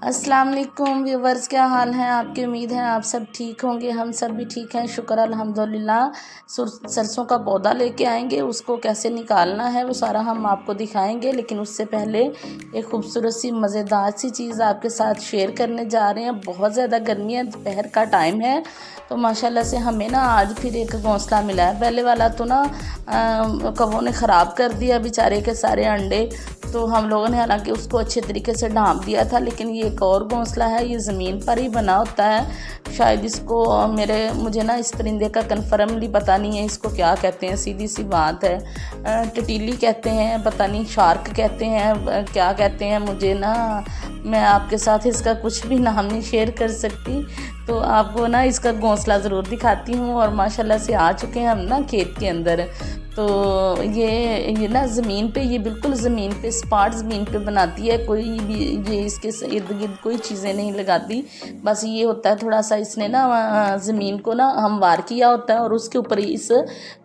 अस्सलाम वालेकुम व्यूवर्स, क्या हाल है आपकी। उम्मीद है आप सब ठीक होंगे। हम सब भी ठीक हैं, शुक्र अल्हम्दुलिल्लाह। सरसों का पौधा लेके आएंगे, उसको कैसे निकालना है वो सारा हम आपको दिखाएंगे। लेकिन उससे पहले एक खूबसूरत सी मज़ेदार सी चीज़ आपके साथ शेयर करने जा रहे हैं। बहुत ज़्यादा गर्मी है, दोपहर का टाइम है, तो माशाल्लाह से हमें ना आज फिर एक घोंसला मिला है। पहले वाला तो ना कौवों ने ख़राब कर दिया बेचारे के सारे अंडे, तो हम लोगों ने हालांकि उसको अच्छे तरीके से ढांप दिया था। लेकिन ये एक और घोंसला है, ये ज़मीन पर ही बना होता है। शायद इसको मुझे ना इस परिंदे का कन्फर्मली पता नहीं है, इसको क्या कहते हैं, सीधी सी बात है। टिटीली कहते हैं, पता नहीं शार्क कहते हैं, क्या कहते हैं, मुझे ना मैं आपके साथ इसका कुछ भी नाम नहीं शेयर कर सकती। तो आपको ना इसका घोंसला ज़रूर दिखाती हूँ। और माशाल्लाह से आ चुके हैं हम ना खेत के अंदर। तो ये ना ज़मीन पे, ये बिल्कुल ज़मीन पे, स्पाट ज़मीन पे बनाती है। कोई भी ये इसके इर्द गिर्द कोई चीज़ें नहीं लगाती। बस ये होता है थोड़ा सा इसने ना ज़मीन को ना हमवार किया होता है और उसके ऊपर ही इस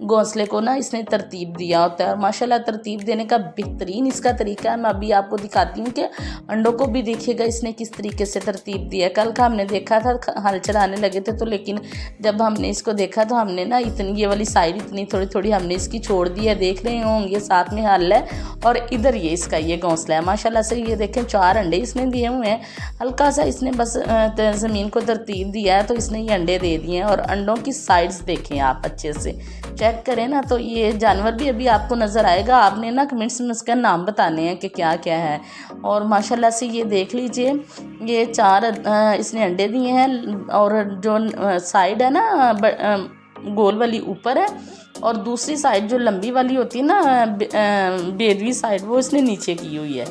घोंसले को ना इसने तरतीब दिया होता है। और माशाल्लाह तरतीब देने का बेहतरीन इसका तरीका है। मैं अभी आपको दिखाती हूँ कि अंडों को भी देखिएगा इसने किस तरीके से तरतीब दिया। कल का हमने देखा था, हल चलाने लगे थे, तो लेकिन जब हमने इसको देखा तो हमने ना इतनी ये वाली साइड इतनी थोड़ी थोड़ी हमने इसकी छोड़ दी है। देख रहे होंगे साथ में हल है और इधर ये इसका ये घोंसला है। माशाल्लाह से ये देखें 4 अंडे इसने दिए हुए हैं। हल्का सा इसने बस ज़मीन को तरतीब दिया है तो इसने ये अंडे दे दिए हैं। और अंडों की साइड्स देखें आप अच्छे से चेक करें ना, तो ये जानवर भी अभी आपको नज़र आएगा। आपने ना कमेंट्स में उसका नाम बताने हैं कि क्या क्या है। और माशाल्लाह से ये देख लीजिए, ये 4 इसने अंडे दिए हैं। और जो साइड है ना गोल वाली ऊपर है, और दूसरी साइड जो लंबी वाली होती है ना बेदवी साइड, वो इसने नीचे की हुई है।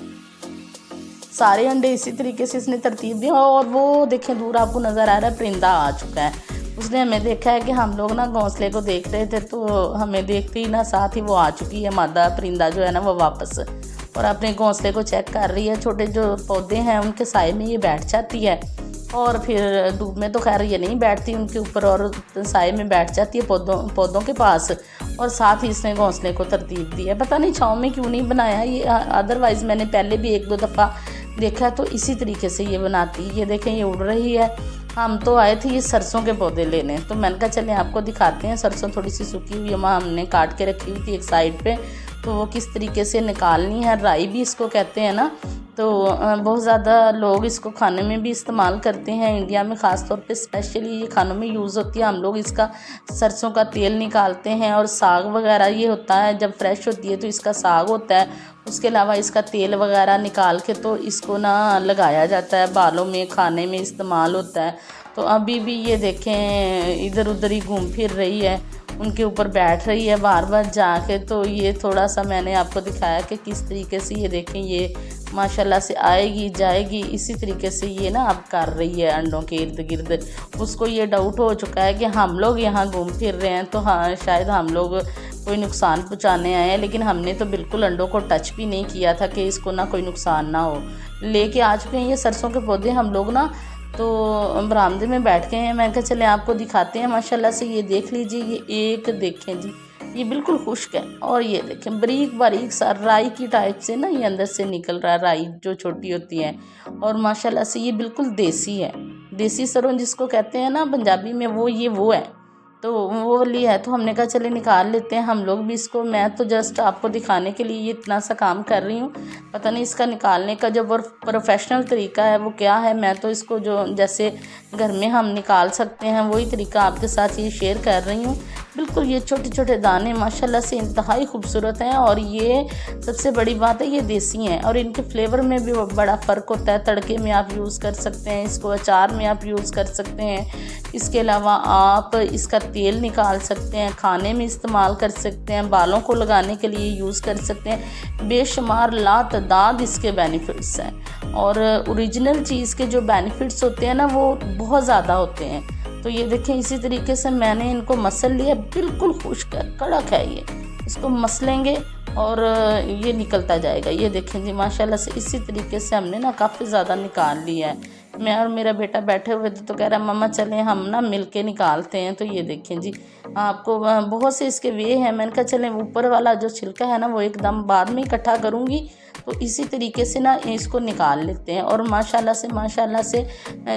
सारे अंडे इसी तरीके से इसने तरतीब दिया। और वो देखें दूर आपको नज़र आ रहा है, परिंदा आ चुका है। उसने हमें देखा है कि हम लोग ना घोंसले को देख रहे थे, तो हमें देखते ही ना साथ ही वो आ चुकी है। मादा परिंदा जो है ना वो वापस, और अपने घोंसले को चेक कर रही है। छोटे जो पौधे हैं उनके साए में ये बैठ जाती है, और फिर धूप में तो खैर ये नहीं बैठती उनके ऊपर, और साए में बैठ जाती है पौधों के पास। और साथ ही इसने घोंसले को तरतीब दी है। पता नहीं छाँव में क्यों नहीं बनाया ये, अदरवाइज़ मैंने पहले भी 1-2 दफ़ा देखा है तो इसी तरीके से ये बनाती है। ये देखें ये उड़ रही है। हम तो आए थे ये सरसों के पौधे लेने, तो मैंने कहा चलें आपको दिखाते हैं। सरसों थोड़ी सी सूखी हुई है, वहाँ हमने काट के रखी हुई थी एक साइड पे, तो वो किस तरीके से निकालनी है। राई भी इसको कहते हैं ना, तो बहुत ज़्यादा लोग इसको खाने में भी इस्तेमाल करते हैं। इंडिया में ख़ास तौर पे स्पेशली ये खानों में यूज़ होती है। हम लोग इसका सरसों का तेल निकालते हैं, और साग वगैरह ये होता है जब फ्रेश होती है तो इसका साग होता है। उसके अलावा इसका तेल वगैरह निकाल के तो इसको ना लगाया जाता है, बालों में, खाने में इस्तेमाल होता है। तो अभी भी ये देखें इधर उधर ही घूम फिर रही है, उनके ऊपर बैठ रही है बार बार जाके। तो ये थोड़ा सा मैंने आपको दिखाया कि किस तरीके से ये देखें, ये माशाल्लाह से आएगी जाएगी, इसी तरीके से ये ना अब कर रही है अंडों के इर्द गिर्द। उसको ये डाउट हो चुका है कि हम लोग यहाँ घूम फिर रहे हैं, तो हाँ शायद हम लोग कोई नुकसान पहुँचाने आए हैं। लेकिन हमने तो बिल्कुल अंडों को टच भी नहीं किया था कि इसको ना कोई नुकसान ना हो। लेके आ चुके हैं ये सरसों के पौधे हम लोग ना, तो बरामदे में बैठ गए हैं। मैं कहा चले आपको दिखाते हैं। माशाल्लाह से ये देख लीजिए, ये एक देखें जी, ये बिल्कुल खुश्क है। और ये देखें बारीक बारीक सा राई की टाइप से ना ये अंदर से निकल रहा है, राई जो छोटी होती है। और माशाल्लाह से ये बिल्कुल देसी है, देसी सरसों जिसको कहते हैं ना पंजाबी में, वो है। तो वो लिया है, तो हमने कहा चले निकाल लेते हैं हम लोग भी इसको। मैं तो जस्ट आपको दिखाने के लिए ये इतना सा काम कर रही हूँ। पता नहीं इसका निकालने का जो प्रोफेशनल तरीका है वो क्या है। मैं तो इसको जो जैसे घर में हम निकाल सकते हैं वही तरीका आपके साथ ये शेयर कर रही हूँ। बिल्कुल ये छोटे छोटे दाने माशाल्लाह से इंतहाई खूबसूरत हैं। और ये सबसे बड़ी बात है, ये देसी हैं और इनके फ्लेवर में भी बड़ा फ़र्क होता है। तड़के में आप यूज़ कर सकते हैं इसको, अचार में आप यूज़ कर सकते हैं। इसके अलावा आप इसका तेल निकाल सकते हैं, खाने में इस्तेमाल कर सकते हैं, बालों को लगाने के लिए यूज़ कर सकते हैं। बेशुमार लातदाद इसके बेनिफिट्स हैं। और ओरिजिनल चीज़ के जो बेनिफिट्स होते हैं ना वो बहुत ज़्यादा होते हैं। तो ये देखें इसी तरीके से मैंने इनको मसल लिया, बिल्कुल खुश्क है, कड़क है ये। इसको मसलेंगे और ये निकलता जाएगा। ये देखें जी माशाल्लाह से इसी तरीके से हमने ना काफ़ी ज़्यादा निकाल लिया है। मैं और मेरा बेटा बैठे हुए थे तो कह रहा मम्मा चलें हम ना मिल के निकालते हैं। तो ये देखें जी, आपको बहुत से इसके वे हैं। मैंने कहा चलें ऊपर वाला जो छिलका है ना वो एकदम बाद में इकट्ठा करूँगी, तो इसी तरीके से ना इसको निकाल लेते हैं। और माशाल्लाह से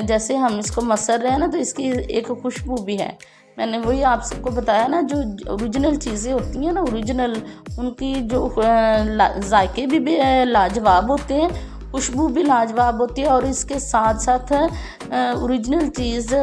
जैसे हम इसको मसर रहे हैं ना तो इसकी एक खुशबू भी है। मैंने वही आप सबको बताया ना, जो ओरिजिनल चीज़ें होती हैं ना, ओरिजिनल उनकी जो जायके भी लाजवाब होते हैं, खुशबू भी लाजवाब होती है, और इसके साथ साथ ओरिजिनल चीज़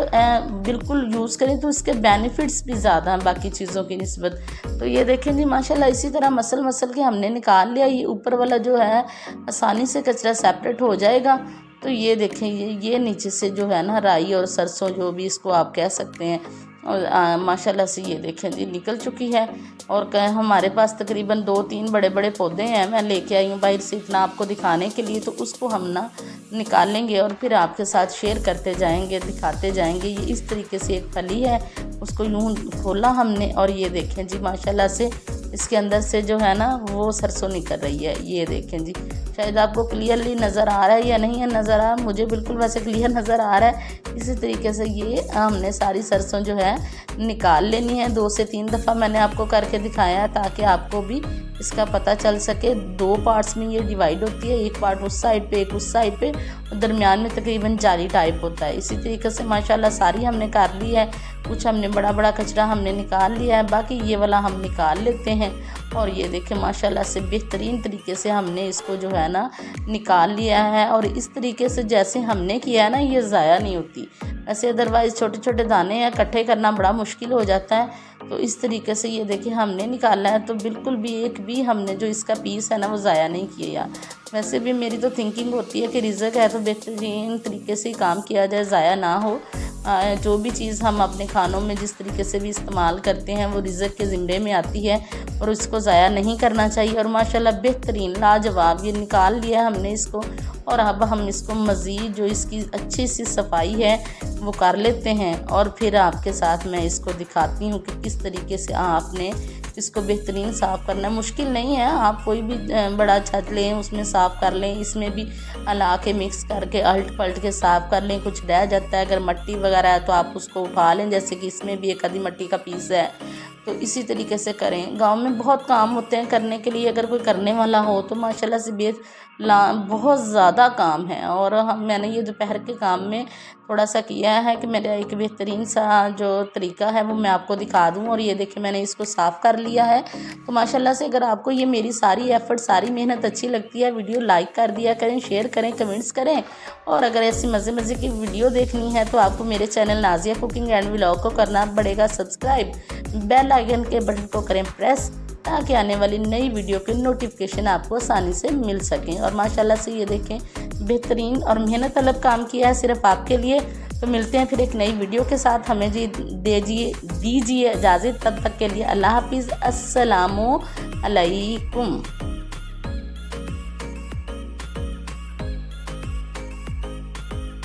बिल्कुल यूज़ करें तो इसके बेनिफिट्स भी ज़्यादा हैं बाकी चीज़ों की निस्बत। तो ये देखें जी माशाल्लाह इसी तरह मसल के हमने निकाल लिया। ये ऊपर वाला जो है आसानी से कचरा सेपरेट हो जाएगा। तो ये देखें ये नीचे से जो है ना राई और सरसों जो भी इसको आप कह सकते हैं, और माशाल्लाह से ये देखें जी निकल चुकी है। और हमारे पास तकरीबन 2-3 बड़े बड़े पौधे हैं, मैं लेके आई हूँ बाहर से इतना आपको दिखाने के लिए। तो उसको हम ना निकालेंगे और फिर आपके साथ शेयर करते जाएंगे, दिखाते जाएंगे। ये इस तरीके से एक फली है, उसको यूँ खोला हमने और ये देखें जी माशाल्लाह से इसके अंदर से जो है ना वो सरसों निकल रही है। ये देखें जी, शायद आपको क्लियरली नज़र आ रहा है या नहीं है नज़र आ रहा, मुझे बिल्कुल वैसे क्लियर नज़र आ रहा है। इसी तरीके से ये हमने सारी सरसों जो है निकाल लेनी है। 2 से 3 दफ़ा मैंने आपको करके दिखाया है ताकि आपको भी इसका पता चल सके। 2 पार्ट्स में ये डिवाइड होती है, एक पार्ट उस साइड पे एक उस साइड पे, और दरमियान में तकरीबन जाली टाइप होता है। इसी तरीके से माशाल्लाह सारी हमने कर ली है। कुछ हमने बड़ा कचरा हमने निकाल लिया है, बाकी ये वाला हम निकाल लेते हैं। और ये देखें माशाल्लाह से बेहतरीन तरीके से हमने इसको जो है ना निकाल लिया है। और इस तरीके से जैसे हमने किया है ना ये ज़ाया नहीं होती। ऐसे अदरवाइज़ छोटे छोटे दाने हैं, इकट्ठे करना बड़ा मुश्किल हो जाता है। तो इस तरीके से ये देखिए हमने निकाला है, तो बिल्कुल भी एक भी हमने जो इसका पीस है ना वो ज़ाया नहीं किया। वैसे भी मेरी तो थिंकिंग होती है कि रिज़्क है तो बेहतरीन तरीके से काम किया जाए, ज़ाया ना हो। जो भी चीज़ हम अपने खानों में जिस तरीके से भी इस्तेमाल करते हैं वो रिज़्क के ज़िम्मे में आती है और उसको ज़ाया नहीं करना चाहिए। और माशाल्लाह बेहतरीन लाजवाब ये निकाल लिया हमने इसको। और अब हम इसको मज़ीद जो इसकी अच्छी सी सफाई है वो कर लेते हैं, और फिर आपके साथ मैं इसको दिखाती हूँ कि किस तरीके से आपने इसको बेहतरीन साफ़ करना है। मुश्किल नहीं है, आप कोई भी बड़ा छत लें उसमें साफ़ कर लें, इसमें भी हला के मिक्स करके अल्ट पलट के साफ़ कर लें। कुछ रह जाता है अगर मट्टी वगैरह है तो आप उसको उठा लें, जैसे कि इसमें भी एक आधी मट्टी का पीस है। तो इसी तरीके से करें। गांव में बहुत काम होते हैं करने के लिए, अगर कोई करने वाला हो तो माशाल्लाह से बहुत ज़्यादा काम है। और मैंने ये दोपहर के काम में थोड़ा सा किया है कि मेरा एक बेहतरीन सा जो तरीका है वो मैं आपको दिखा दूं। और ये देखिए मैंने इसको साफ़ कर लिया है। तो माशाल्लाह से अगर आपको ये मेरी सारी एफ़र्ट सारी मेहनत अच्छी लगती है, वीडियो लाइक कर दिया करें, शेयर करें, कमेंट्स करें। और अगर ऐसी मज़े की वीडियो देखनी है तो आपको मेरे channel Nazia cooking and vlog को करना पड़ेगा सब्सक्राइब, बेल आइकन के बटन को करें प्रेस, ताकि आने वाली नई वीडियो के नोटिफिकेशन आपको आसानी से मिल सकें। और माशाल्लाह से ये देखें बेहतरीन और मेहनत तलब काम किया है सिर्फ आपके लिए। तो मिलते हैं फिर एक नई वीडियो के साथ। हमें दीजिए इजाज़त, तब तक के लिए अल्लाह हाफिज़, अस्सलामु अलैकुम।